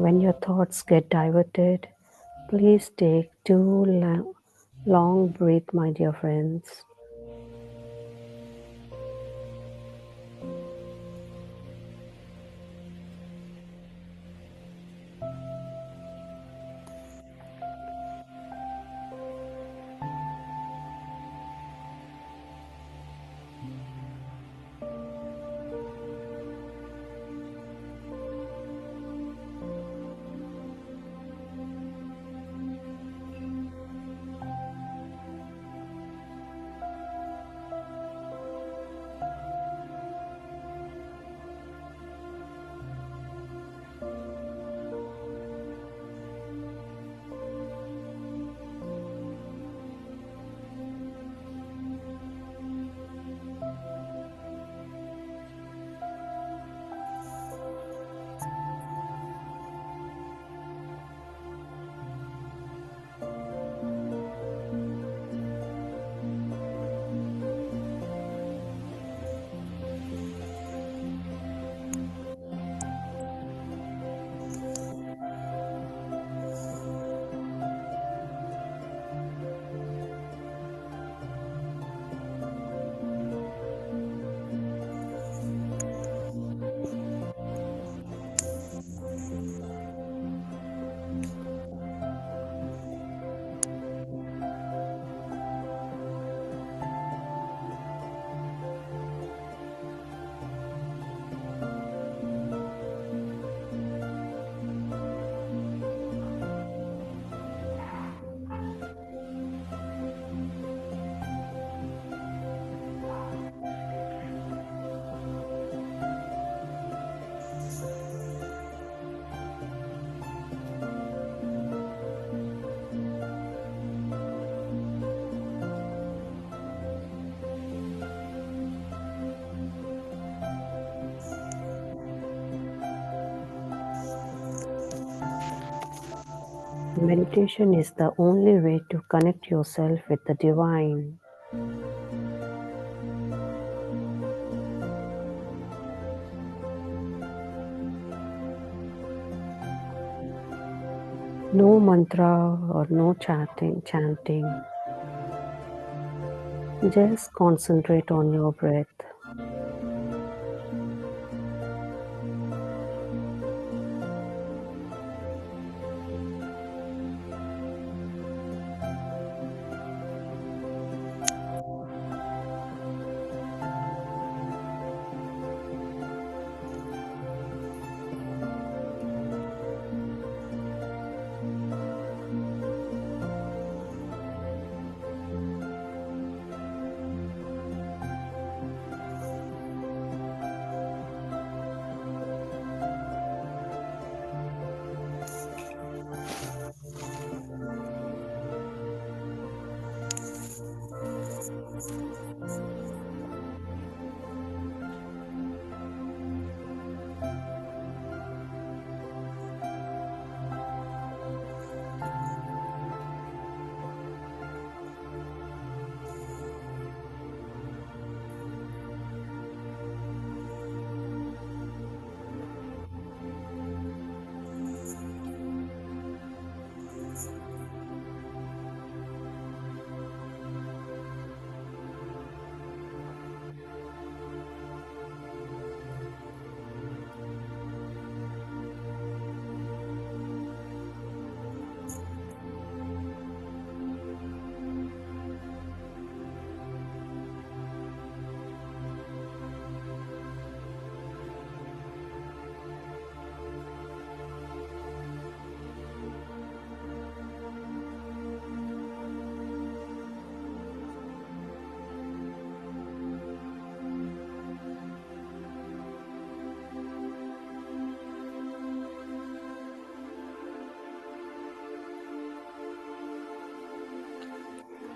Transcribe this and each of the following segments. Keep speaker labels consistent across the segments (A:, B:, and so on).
A: When your thoughts get diverted, please take two long breaths, my dear friends. Meditation is the only way to connect yourself with the divine. No mantra or no chanting. Just concentrate on your breath.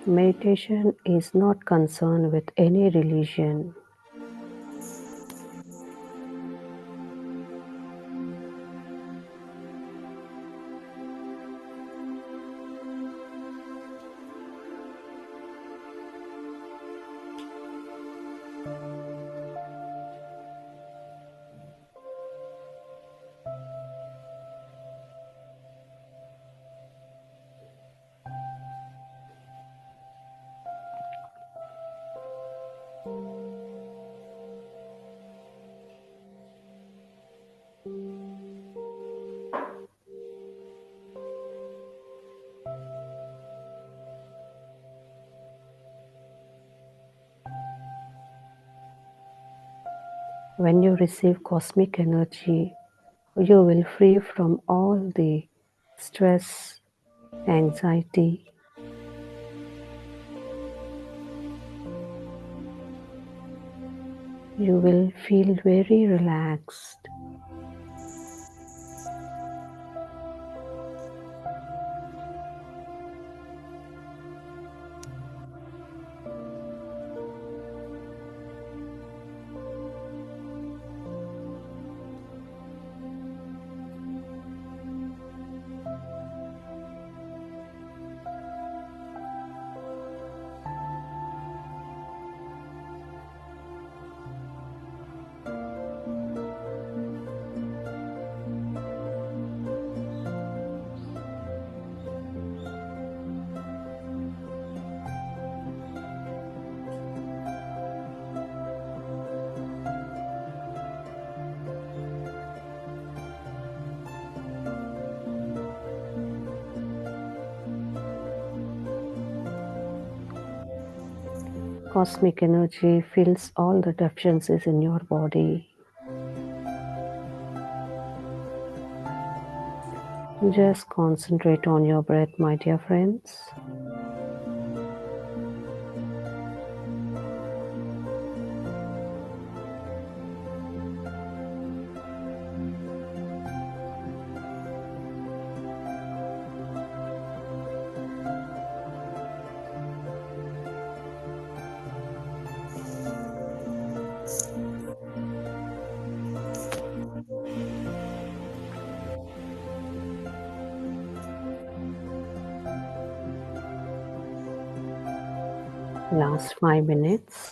A: Meditation is not concerned with any religion. When you receive cosmic energy, you will free from all the stress, anxiety. You will feel very relaxed. Cosmic energy fills all the deficiencies in your body. Just concentrate on your breath, my dear friends. Last 5 minutes.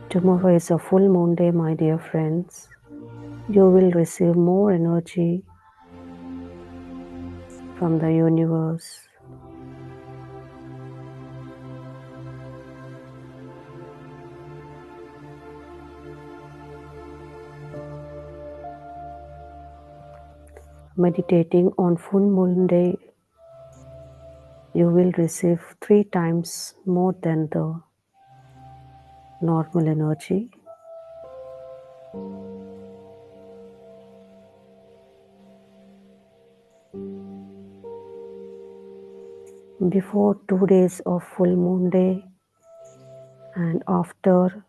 A: Tomorrow is a full moon day, my dear friends. You will receive more energy from the universe. Meditating on full moon day, you will receive 3 times more than the normal energy. Before 2 days of full moon day and after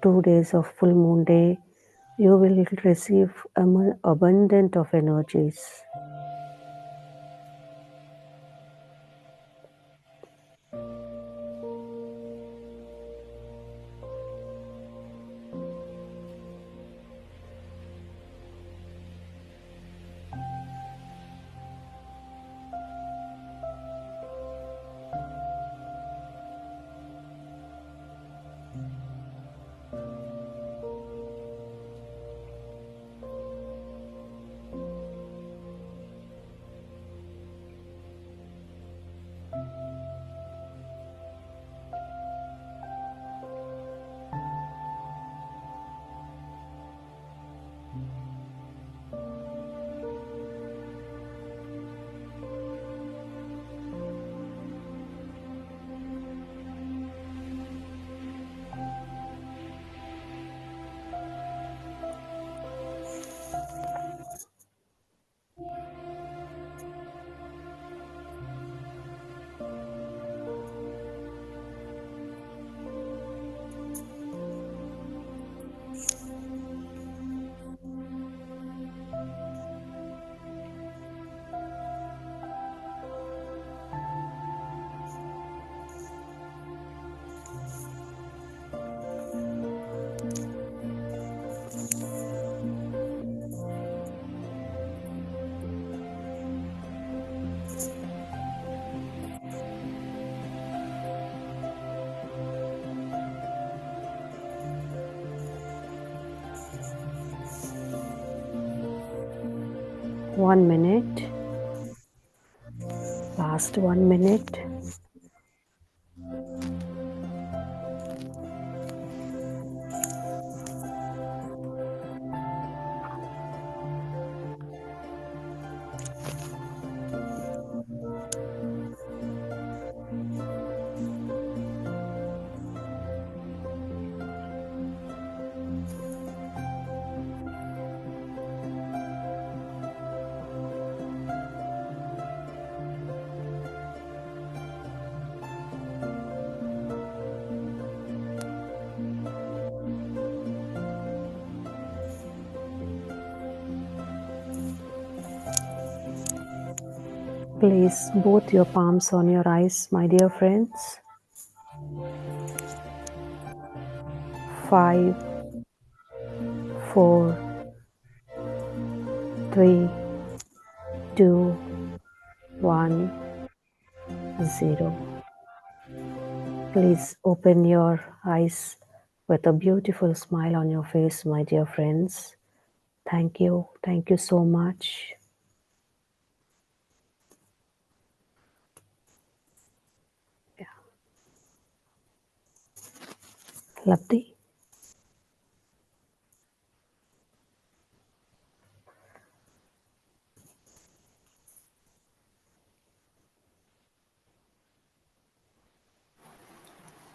A: 2 days of full moon day, you will receive abundant of energies. 1 minute. Last 1 minute. Place both your palms on your eyes, my dear friends. 5, 4, 3, 2, 1, 0. Please open your eyes with a beautiful smile on your face, my dear friends. Thank you. Thank you so much. Yeah. Labdi?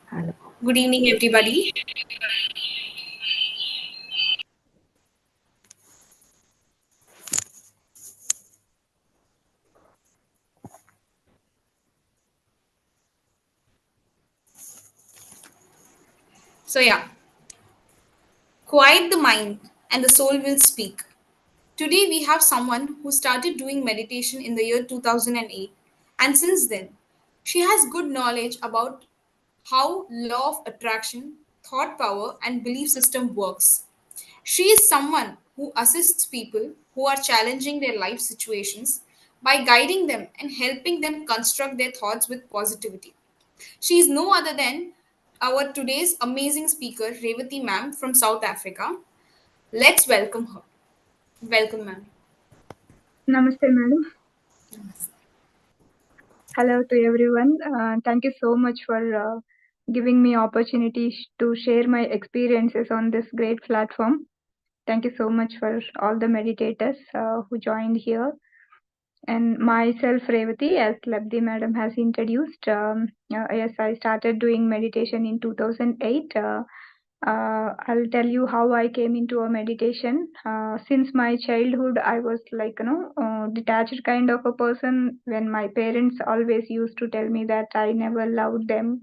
A: Hello.
B: Good evening, everybody. So, yeah, quiet the mind and the soul will speak. Today, we have someone who started doing meditation in the year 2008, and since then, she has good knowledge about how law of attraction, thought power, and belief system works. She is someone who assists people who are challenging their life situations by guiding them and helping them construct their thoughts with positivity. She is no other than our today's amazing speaker, Revati ma'am from South Africa. Let's welcome her. Welcome, ma'am.
C: Namaste, madam. Hello to everyone. Thank you so much for giving me opportunity to share my experiences on this great platform. Thank you so much for all the meditators who joined here. And myself, Revati, as Labdi madam has introduced, yes, I started doing meditation in 2008. I'll tell you how I came into a meditation. Since my childhood, I was like, detached kind of a person. When my parents always used to tell me that I never loved them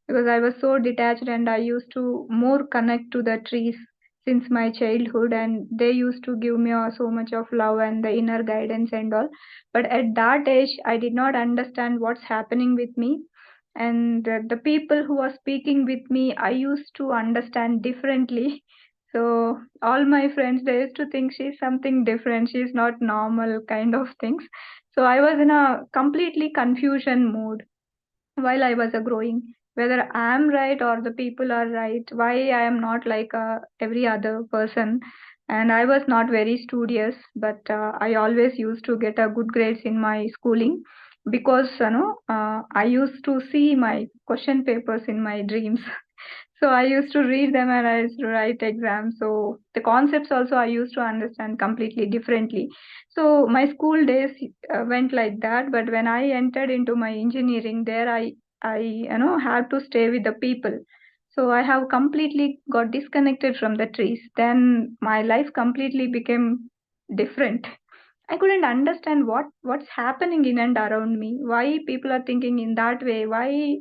C: because I was so detached and I used to more connect to the trees since my childhood, and they used to give me so much of love and the inner guidance and all. But at that age, I did not understand what's happening with me, and the people who are speaking with me I used to understand differently. So all my friends, they used to think she's something different, she's not normal kind of things. So I was in a completely confusion mood while I was growing, whether I am right or the people are right, why I am not like every other person. And I was not very studious, but I always used to get a good grades in my schooling because I used to see my question papers in my dreams. So I used to read them and I used to write exams. So the concepts also I used to understand completely differently. So my school days went like that. But when I entered into my engineering, there I had to stay with the people. So I have completely got disconnected from the trees. Then my life completely became different. I couldn't understand what's happening in and around me. Why people are thinking in that way? Why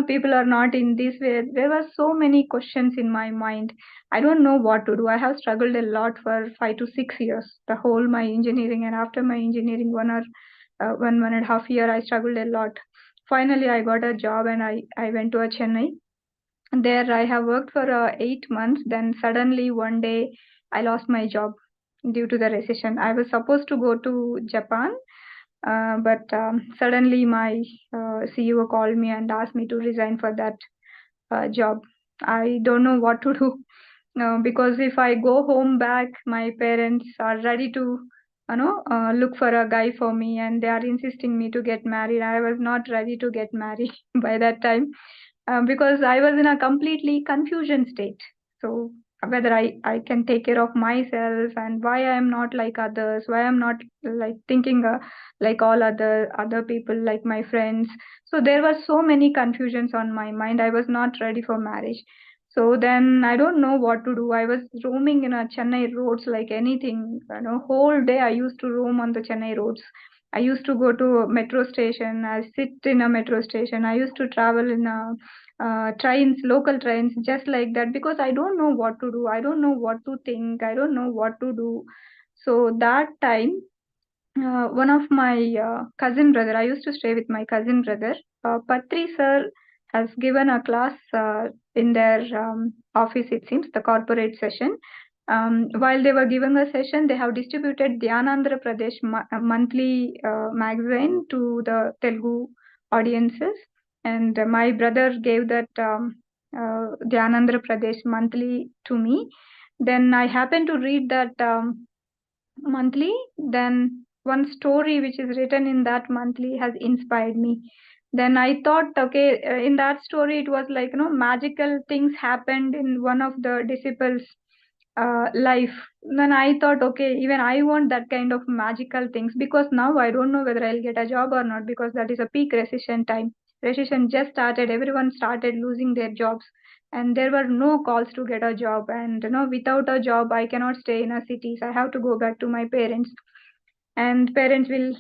C: people are not in this way? There were so many questions in my mind. I don't know what to do. I have struggled a lot for 5 to 6 years, the whole my engineering, and after my engineering, 1.5 year, I struggled a lot. Finally, I got a job and I went to a Chennai. There I have worked for 8 months. Then suddenly one day I lost my job due to the recession. I was supposed to go to Japan, but suddenly my CEO called me and asked me to resign for that job. I don't know what to do because if I go home back, my parents are ready to look for a guy for me, and they are insisting me to get married. I was not ready to get married by that time, because I was in a completely confusion state. So whether I can take care of myself, and why I am not like others, why I'm not like thinking like all other people, like my friends. So there were so many confusions on my mind. I was not ready for marriage. So then I don't know what to do. I was roaming in a Chennai roads like anything. Whole day I used to roam on the Chennai roads. I used to go to a metro station. I sit in a metro station. I used to travel in a trains, local trains, just like that, because I don't know what to do. I don't know what to think. I don't know what to do. So that time, one of my cousin brother, I used to stay with my cousin brother. Patri sir has given a class in their office, it seems, the corporate session. While they were giving a session, they have distributed the Andhra Pradesh monthly magazine to the Telugu audiences. And my brother gave that the Andhra Pradesh monthly to me. Then I happened to read that monthly. Then one story which is written in that monthly has inspired me. Then I thought, okay, in that story it was like, magical things happened in one of the disciples life. Then I thought, okay, even I want that kind of magical things, because now I don't know whether I'll get a job or not, because that is a peak recession time. Recession just started, everyone started losing their jobs, and there were no calls to get a job. And without a job I cannot stay in a city, so I have to go back to my parents, and parents will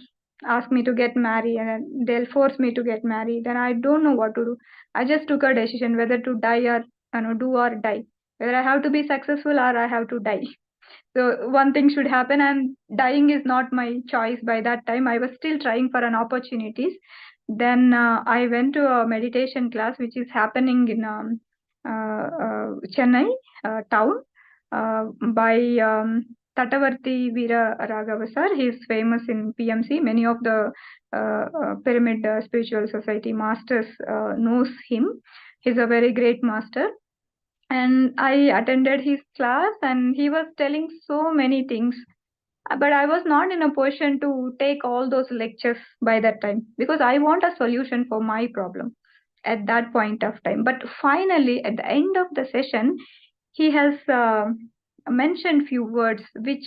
C: ask me to get married, and they'll force me to get married. Then I don't know what to do. I just took a decision whether to die or do or die, whether I have to be successful or I have to die. So one thing should happen, and dying is not my choice. By that time I was still trying for an opportunities. Then I went to a meditation class which is happening in Chennai town, by Tatavarti Veera Raghava sir. He is famous in PMC. Many of the Pyramid Spiritual Society masters knows him. He's a very great master. And I attended his class, and he was telling so many things. But I was not in a position to take all those lectures by that time, because I want a solution for my problem at that point of time. But finally, at the end of the session, he has mentioned few words which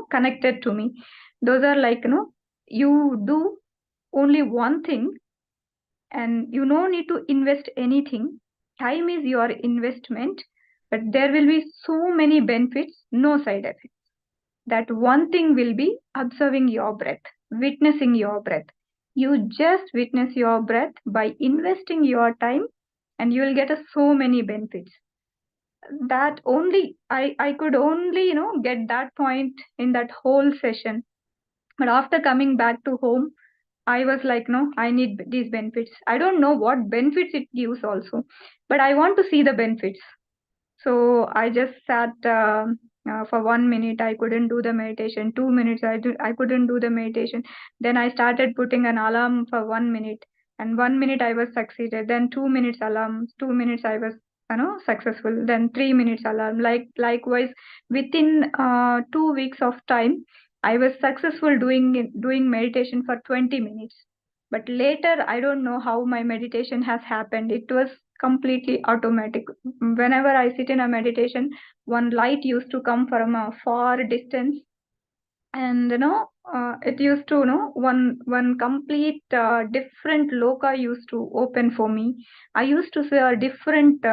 C: connected to me. Those are like, you do only one thing, and you no need to invest anything. Time is your investment, but there will be so many benefits, no side effects. That one thing will be observing your breath, witnessing your breath. You just witness your breath by investing your time, and you will get so many benefits. That only I could only get that point in that whole session. But after coming back to home, I was like, no, I need these benefits. I don't know what benefits it gives also, but I want to see the benefits. So I just sat for 1 minute. I couldn't do the meditation. 2 minutes, I couldn't do the meditation. Then I started putting an alarm for 1 minute, and 1 minute I was succeeded. Then 2 minutes alarm. 2 minutes I was successful. Then 3 minutes alarm. Likewise, within 2 weeks of time, I was successful doing meditation for 20 minutes. But later, I don't know how my meditation has happened. It was completely automatic. Whenever I sit in a meditation, one light used to come from a far distance, and it used to one complete different loka used to open for me. I used to say a different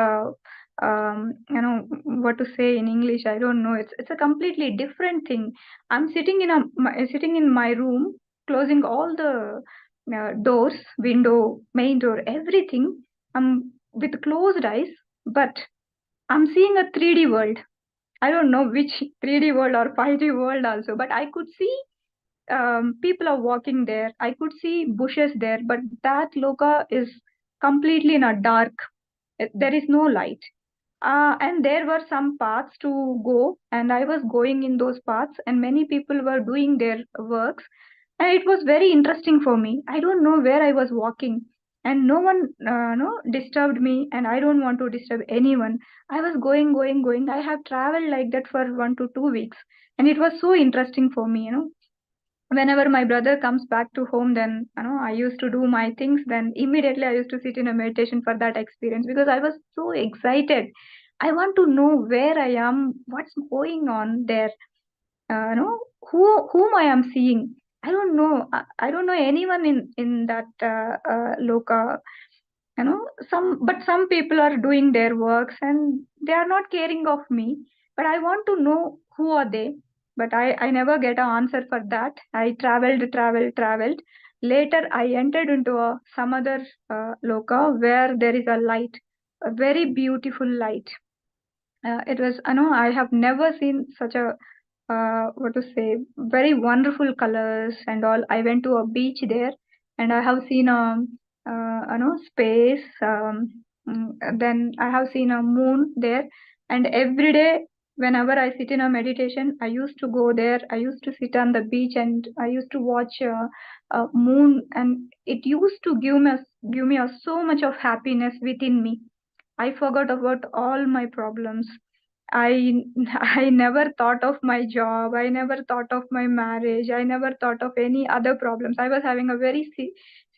C: what to say in English, I don't know. It's a completely different thing. I'm sitting in my room, closing all the doors, window, main door, everything. I'm with closed eyes, but I'm seeing a 3D world. I don't know which 3D world or 5D world also, but I could see people are walking there. I could see bushes there, but that loka is completely in a dark. There is no light. And there were some paths to go, and I was going in those paths, and many people were doing their works, and it was very interesting for me. I don't know where I was walking, and no one no disturbed me, and I don't want to disturb anyone. I was going. I have traveled like that for 1 to 2 weeks, and it was so interesting for me. whenever my brother comes back to home, then I used to do my things. Then immediately I used to sit in a meditation for that experience, because I was so excited. I want to know where I am, what's going on there, whom I am seeing. I don't know. I don't know anyone in that loka. Some people are doing their works and they are not caring of me. But I want to know who are they. But I never get an answer for that. I traveled. Later, I entered into some other loka where there is a light, a very beautiful light. It was, I have never seen such a what to say, very wonderful colors and all. I went to a beach there, and I have seen space. Then I have seen a moon there, and every day whenever I sit in a meditation, I used to go there. I used to sit on the beach and I used to watch a moon, and it used to give me so much of happiness within me. I forgot about all my problems. I I never thought of my job. I never thought of my marriage. I never thought of any other problems. I was having a very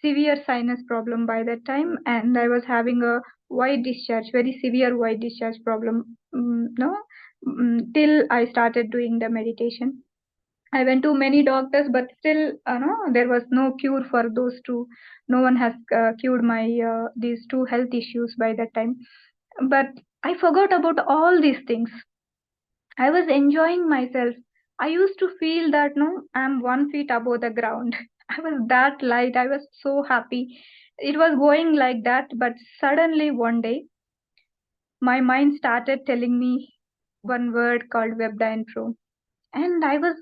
C: severe sinus problem by that time, and I was having a white discharge, very severe white discharge problem. No, till I started doing the meditation. I went to many doctors, but still, no, there was no cure for those two. No one has cured my these two health issues by that time. But I forgot about all these things. I was enjoying myself. I used to feel that no, I'm 1 feet above the ground. I was that light. I was so happy. It was going like that, but suddenly one day, my mind started telling me one word called Webdine Pro, and I was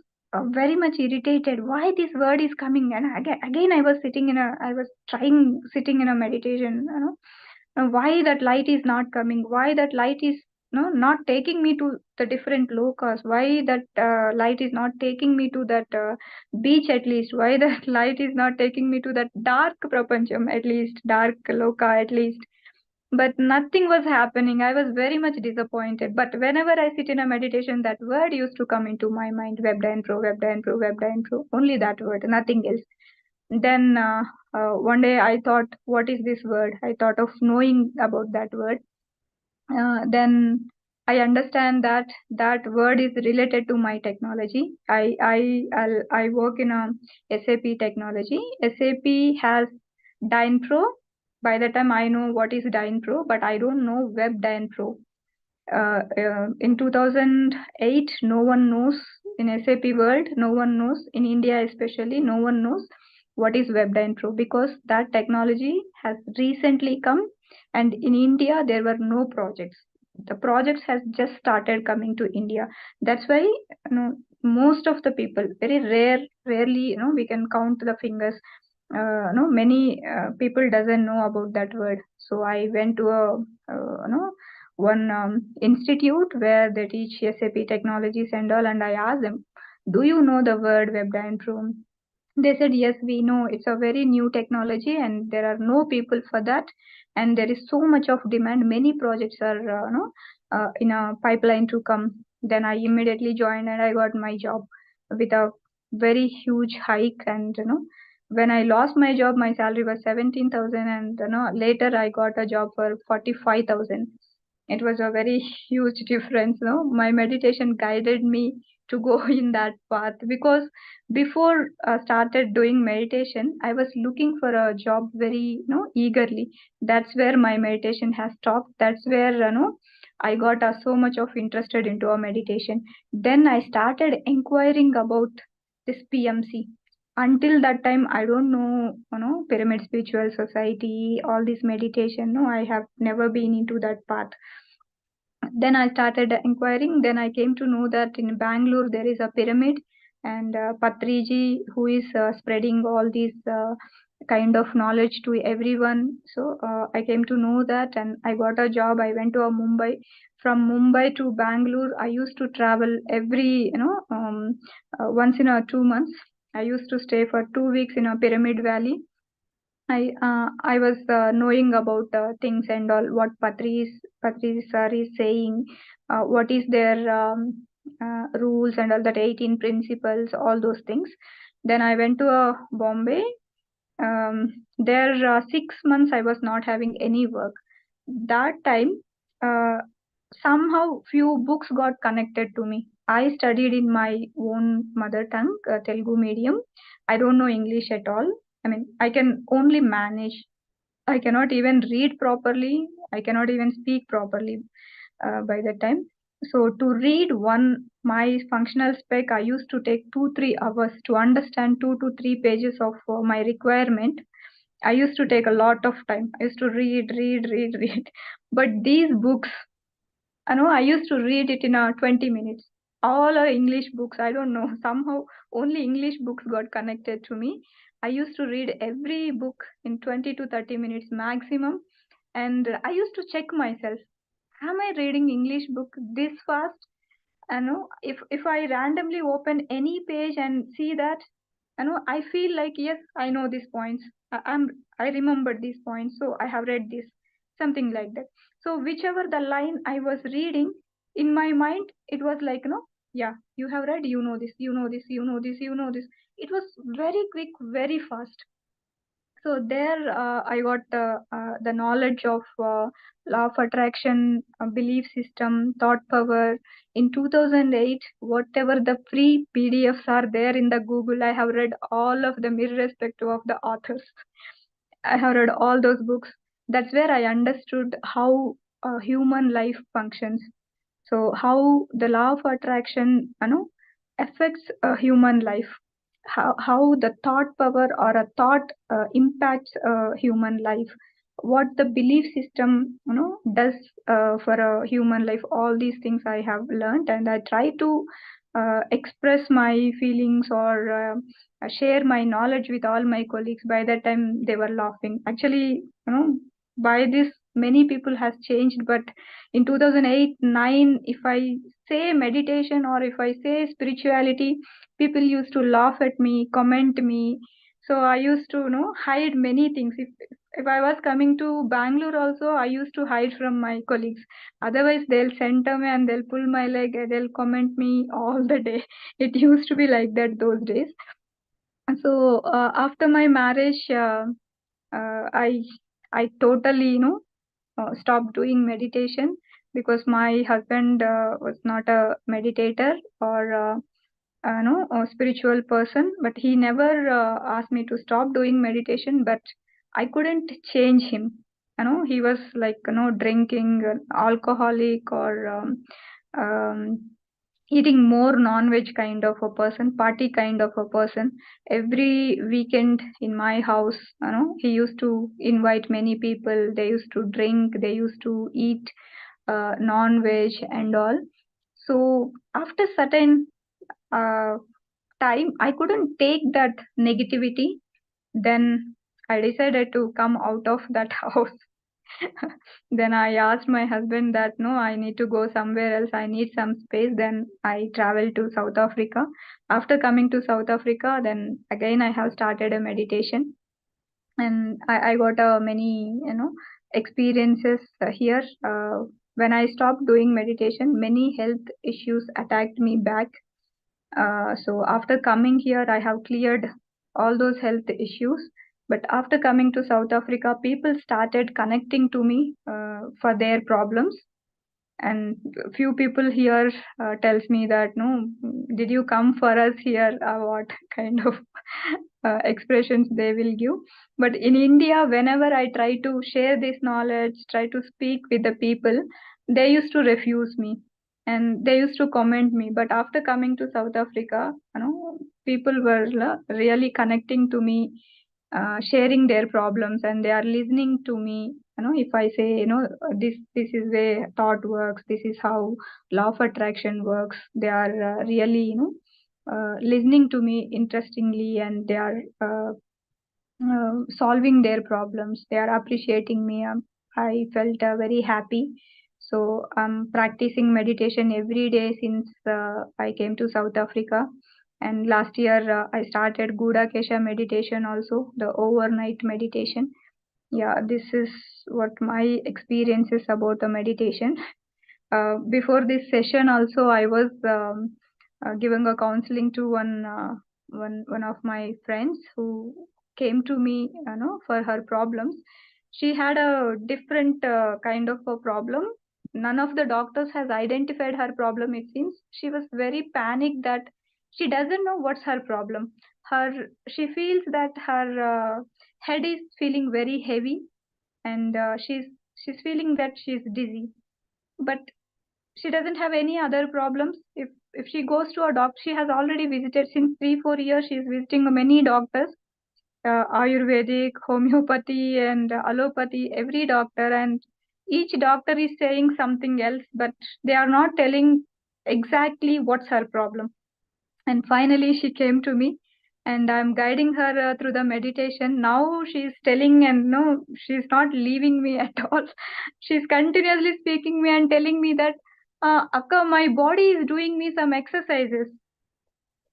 C: very much irritated. Why this word is coming? And again, I was trying sitting in a meditation. Why that light is not coming, why that light is not taking me to the different lokas, why that light is not taking me to that beach at least, why that light is not taking me to that dark prapancham at least, dark loka at least. But nothing was happening. I was very much disappointed. But whenever I sit in a meditation, that word used to come into my mind: Webdine Pro, Webdine Pro, Webdine Pro. Only that word, nothing else. Then one day I thought, what is this word? I thought of knowing about that word. Then I understand that that word is related to my technology. I work in a SAP technology. SAP has Dyn Pro. By the time I know what is Dyn Pro, but I don't know Web Dyn Pro. In 2008, no one knows in SAP world, no one knows in India especially, no one knows what is WebDyn Pro, because that technology has recently come, and in India there were no projects. The projects has just started coming to India. That's why most of the people, very rarely we can count the fingers. No, many people doesn't know about that word. So I went to a one institute where they teach SAP technologies and all, and I asked them, "Do you know the word WebDyn Pro?" They said, "Yes, we know. It's a very new technology, and there are no people for that, and there is so much of demand. Many projects are in a pipeline to come." Then I immediately joined, and I got my job with a very huge hike. And when I lost my job, my salary was 17,000, and later I got a job for 45,000. It was a very huge difference. No, my meditation guided me to go in that path, because before I started doing meditation, I was looking for a job very eagerly. That's where my meditation has stopped. That's where I got so much of interested into a meditation. Then I started inquiring about this PMC. Until that time, I don't know, Pyramid Spiritual Society, all this meditation. No, I have never been into that path. Then I started inquiring. Then I came to know that in Bangalore there is a pyramid, and Patriji, who is spreading all these kind of knowledge to everyone. So I came to know that, and I got a job. I went to Mumbai. From Mumbai to Bangalore, I used to travel every once in a 2 months. I used to stay for 2 weeks in a Pyramid Valley. I was knowing about things and all, what Patri sir is saying, what is their rules and all that 18 principles, all those things. Then I went to Bombay. There 6 months I was not having any work. That time, somehow few books got connected to me. I studied in my own mother tongue, Telugu medium. I don't know English at all. I mean, I can only manage. I cannot even read properly. I cannot even speak properly by that time. So to read my functional spec, I used to take 2-3 hours to understand 2 to 3 pages of my requirement. I used to take a lot of time. I used to read. But these books, I used to read it in 20 minutes. All are English books. I don't know. Somehow only English books got connected to me. I used to read every book in 20 to 30 minutes maximum. And I used to check myself. Am I reading English book this fast? If I randomly open any page and see that, I feel like, yes, I know these points. I remember these points, so I have read this, something like that. So whichever the line I was reading, in my mind it was like, yeah, you have read, you know this, you know this, you know this, you know this. It was very quick, very fast. So there I got the knowledge of law of attraction, belief system, thought power. In 2008, whatever the free PDFs are there in the Google, I have read all of them irrespective of the authors. I have read all those books. That's where I understood how human life functions. So how the law of attraction, affects a human life. How the thought power or a thought impacts a human life. What the belief system, does for a human life. All these things I have learned, and I try to express my feelings or share my knowledge with all my colleagues. By that time, they were laughing. Actually, by this, many people has changed, but in 2008-9, if I say meditation or if I say spirituality, people used to laugh at me, comment me. So I used to hide many things. If I was coming to Bangalore also, I used to hide from my colleagues. Otherwise they'll center me and they'll pull my leg and they'll comment me all the day. It used to be like that those days. So after my marriage, I totally stopped doing meditation because my husband was not a meditator or a spiritual person, but he never asked me to stop doing meditation. But I couldn't change him. He was like drinking, alcoholic, or eating more non-veg kind of a person, party kind of a person. Every weekend in my house, he used to invite many people. They used to drink, they used to eat non-veg and all. So after certain time, I couldn't take that negativity. Then I decided to come out of that house. Then I asked my husband that no, I need to go somewhere else. I need some space. Then I traveled to South Africa. After coming to South Africa, then again I have started a meditation, and I got many experiences here. When I stopped doing meditation, many health issues attacked me back. So after coming here, I have cleared all those health issues. But after coming to South Africa, people started connecting to me for their problems. And few people here tells me that, no, did you come for us here? What kind of expressions they will give. But in India, whenever I try to share this knowledge, try to speak with the people, they used to refuse me and they used to comment me. But after coming to South Africa, people were really connecting to me, sharing their problems, and they are listening to me. If I say, this is where thought works, this is how law of attraction works, they are really, listening to me interestingly, and they are solving their problems. They are appreciating me. I felt very happy. So I'm practicing meditation every day since I came to South Africa. And last year I started Guda Kesha meditation also, the overnight meditation. Yeah, this is what my experience is about the meditation. Before this session also, I was giving a counseling to one one of my friends who came to me, for her problems. She had a different kind of a problem. None of the doctors has identified her problem. It seems she was very panicked that she doesn't know what's her problem. She feels that her head is feeling very heavy, and she's feeling that she's dizzy, but she doesn't have any other problems. If she goes to a doctor, she has already visited since 3 4 years. She is visiting many doctors, Ayurvedic, homeopathy, and allopathy, every doctor, and each doctor is saying something else, but they are not telling exactly what's her problem. And finally, she came to me, and I'm guiding her through the meditation. Now she's telling, and no, she's not leaving me at all. She's continuously speaking me and telling me that, Akka, my body is doing me some exercises.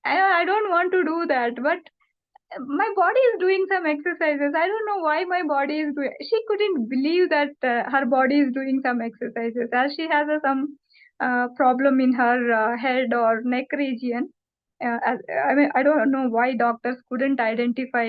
C: I don't want to do that, but my body is doing some exercises. I don't know why my body is doing. She couldn't believe that her body is doing some exercises, as she has some problem in her head or neck region. I mean, I don't know why doctors couldn't identify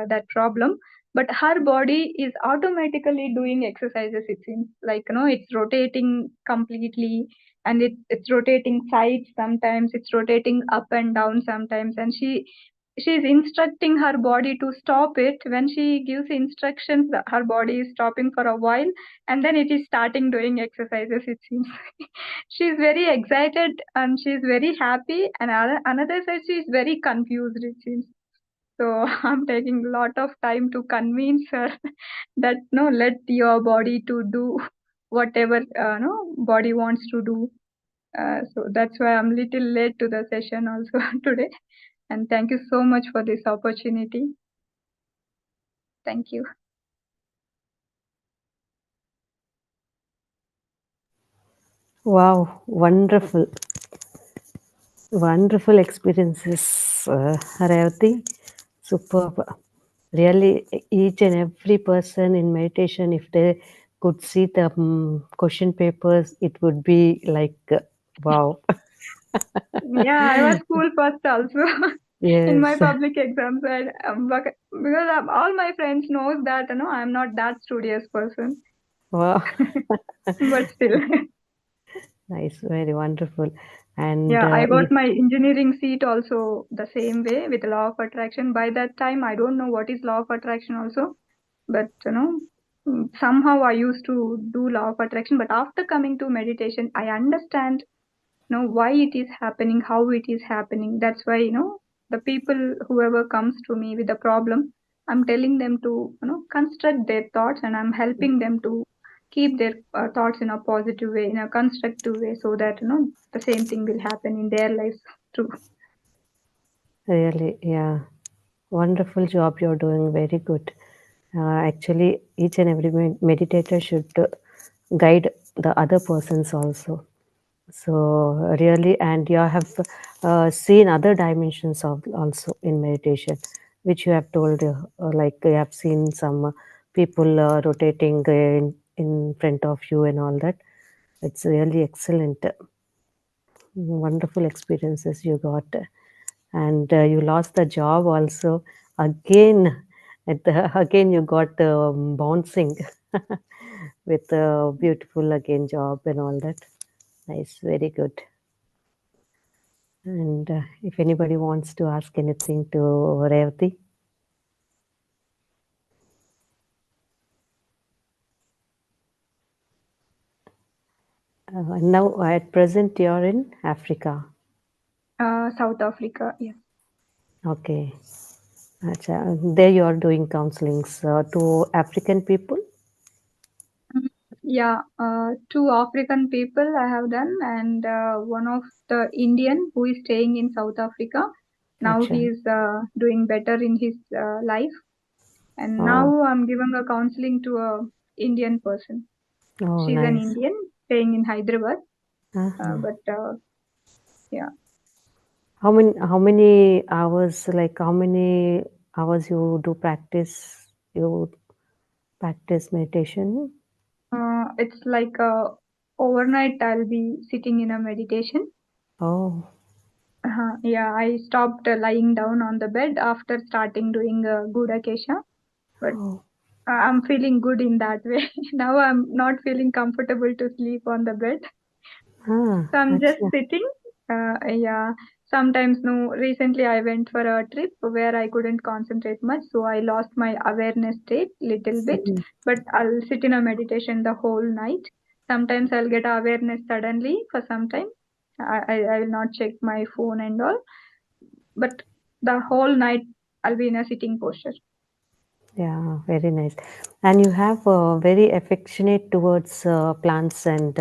C: that problem, but her body is automatically doing exercises. It seems like, it's rotating completely, and it's rotating sides sometimes. It's rotating up and down sometimes, and she's instructing her body to stop it. When she gives instructions, her body is stopping for a while, and then it is starting doing exercises, it seems. She's very excited and she's very happy, and another side she's very confused, it seems. So I'm taking a lot of time to convince her that, no, let your body to do whatever no body wants to do. So that's why I'm little late to the session also today. And thank you so much for this opportunity. Thank you.
A: Wow, wonderful, wonderful experiences, Revati. Superb. Really, each and every person in meditation, if they could see the question papers, it would be like, wow.
C: Yeah, I was school first also in my
A: Yes.
C: public exams. Because all my friends knows that, I'm not that studious person,
A: Wow.
C: but still.
A: Nice, very wonderful. And
C: Yeah, I got my engineering seat also the same way with law of attraction. By that time, I don't know what is law of attraction also, but somehow I used to do law of attraction. But after coming to meditation, I understand know why it is happening, how it is happening. That's why, the people, whoever comes to me with a problem, I'm telling them to, construct their thoughts, and I'm helping them to keep their thoughts in a positive way, in a constructive way, so that, the same thing will happen in their lives too.
A: really, yeah, wonderful job you're doing. Very good. Actually, each and every meditator should guide the other persons also. So really, and you have seen other dimensions of also in meditation, which you have told, like you have seen some people rotating in front of you and all that. It's really excellent, wonderful experiences you got, and you lost the job also again. Again, you got bouncing with a beautiful again job and all that. Nice, very good. And if anybody wants to ask anything to Revati. Now, at present, you're in Africa.
C: South Africa, yes.
A: Okay. Acha. There you are doing counselings to African people.
C: Yeah, two African people I have done, and one of the Indian who is staying in South Africa. Now
A: Acha.
C: he is doing better in his life, and
A: Oh,
C: now I'm giving a counseling to a Indian person.
A: oh,
C: She's an
A: nice.
C: Indian staying in Hyderabad,
A: Uh-huh.
C: but yeah,
A: How many hours? Like how many hours you do practice? You practice meditation.
C: it's like overnight I'll be sitting in a meditation.
A: Oh,
C: Yeah, I stopped lying down on the bed after starting doing Gudakesha, but
A: Oh,
C: I'm feeling good in that way. Now I'm not feeling comfortable to sleep on the bed. So I'm
A: that's
C: just
A: nice.
C: sitting. Yeah, sometimes no. Recently, I went for a trip where I couldn't concentrate much, so I lost my awareness state little bit.
A: Mhm.
C: But I'll sit in a meditation the whole night. Sometimes I'll get awareness suddenly for some time. I will not check my phone and all, but the whole night I'll be in a sitting posture.
A: Yeah, very nice. And you have very affectionate towards plants and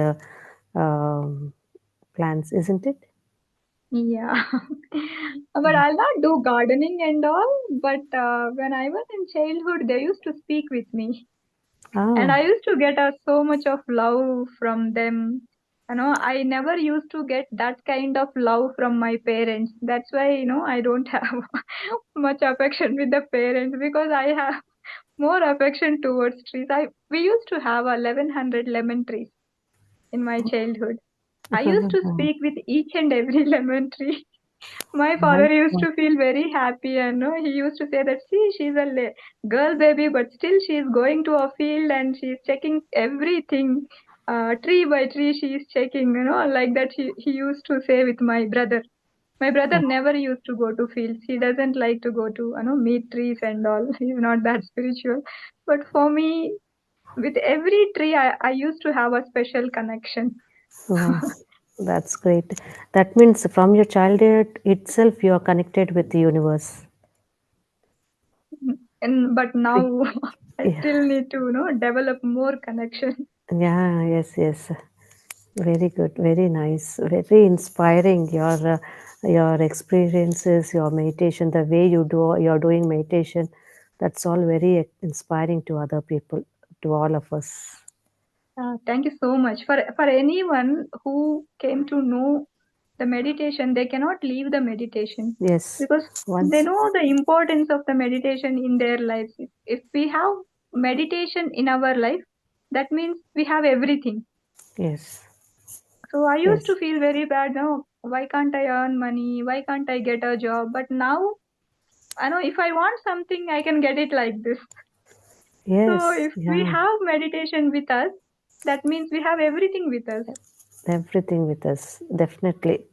A: plants, isn't it?
C: Yeah, but I'll not do gardening and all. But when I was in childhood, they used to speak with me, and I
A: Ah,
C: used to get so much of love from them. I never used to get that kind of love from my parents. That's why I don't have much affection with the parents because I have more affection towards trees. I We used to have 1100 lemon trees in my childhood. I used to speak with each and every lemon tree. My father used
A: wonderful.
C: to feel very happy, and no, he used to say that, see, she's a girl baby, but still she is going to a field and she is checking everything, tree by tree. She is checking, like that. He used to say with my brother. My brother never used to go to fields. He doesn't like to go to, meet trees and all. He's not that spiritual. But for me, with every tree, I used to have a special connection.
A: Oh, that's great. That means from your childhood itself, you are connected with the universe.
C: And but
A: Tree.
C: now I
A: Yeah,
C: still need to develop more connection.
A: yeah, yes, yes. Very good, very nice, very inspiring. Your experiences, your meditation, the way you're doing meditation, that's all very inspiring to other people, to all of us.
C: Thank you so much for anyone who came to know the meditation. They cannot leave the meditation
A: Yes,
C: because they
A: once,
C: know the importance of the meditation in their lives. If we have meditation in our life, that means we have everything.
A: yes,
C: So I used to
A: yes,
C: feel very bad. No, why can't I earn money? Why can't I get a job? But now I know if I want something, I can get it like this. So
A: yes,
C: if we
A: yeah,
C: have meditation with us, that means we have everything with us.
A: everything with us, definitely.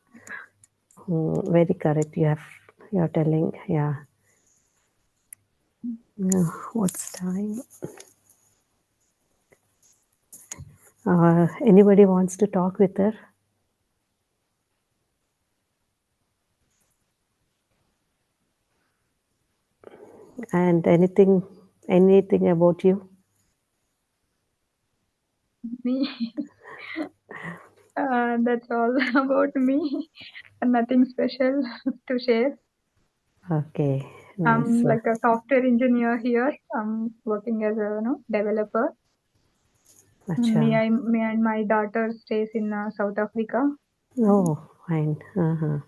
A: Very correct. You're telling, yeah. What's time? Anybody wants to talk with her? And anything about you?
C: Me, that's all about me. Nothing special to share.
A: Okay, nice.
C: I'm like a software engineer here. I'm working as a developer.
A: Acha.
C: Me and my daughter stays in South Africa. Mm,
A: Oh, fine. Uh-huh.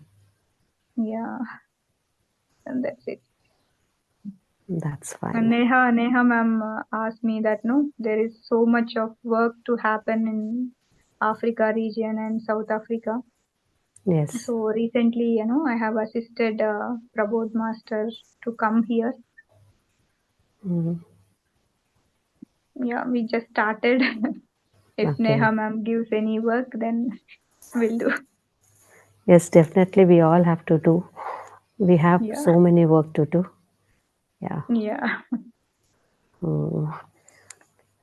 C: Yeah, and that's it.
A: That's
C: And
A: fine.
C: Neha ma'am asked me that no, there is so much of work to happen in Africa region and South Africa.
A: Yes.
C: So recently, I have assisted Prabodh Master to come here.
A: Mm,
C: Yeah, we just started. If
A: okay.
C: Neha ma'am gives any work, then we'll do.
A: Yes, definitely. We all have to do. We have
C: Yeah,
A: so many work to do. Yeah.
C: yeah,
A: Mm.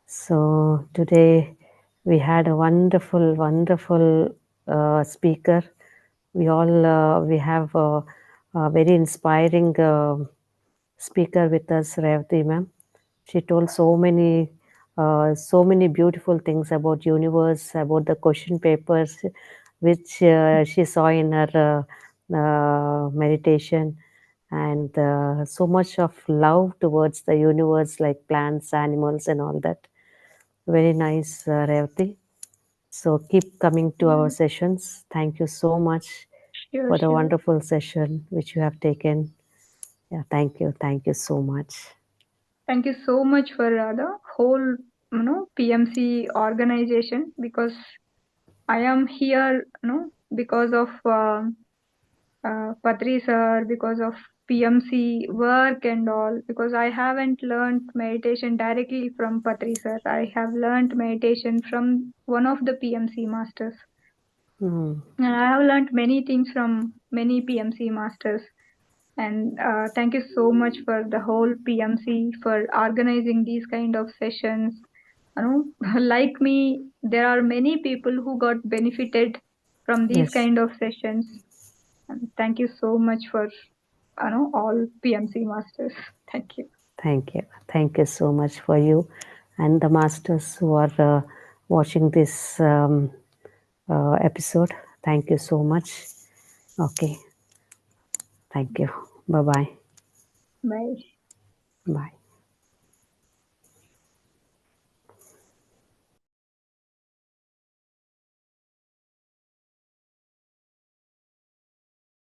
A: So today we had a wonderful, wonderful speaker. We have a very inspiring speaker with us, Revati ma'am. She told so many beautiful things about universe, about the question papers, which she saw in her meditation, and so much of love towards the universe, like plants, animals, and all that. Very nice, Revati. So keep coming to our
C: yeah.
A: sessions. Thank you so much
C: Sure,
A: for the
C: sure.
A: wonderful session which you have taken. Yeah, thank you. Thank you so much.
C: Thank you so much for the whole, PMC organization because I am here, because of Patri sir, because of PMC work and all, because I haven't learned meditation directly from Patri sir. I have learned meditation from one of the PMC masters.
A: Mm.
C: And I have learned many things from many PMC masters. And thank you so much for the whole PMC for organizing these kind of sessions. You know, like me, there are many people who got benefited from these
A: Yes.
C: kind of sessions. And thank you so much for all PMC masters. Thank you.
A: Thank you. Thank you so much for you and the masters who are watching this episode. Thank you so much. Okay. Thank you. Bye bye.
C: Bye.
A: Bye.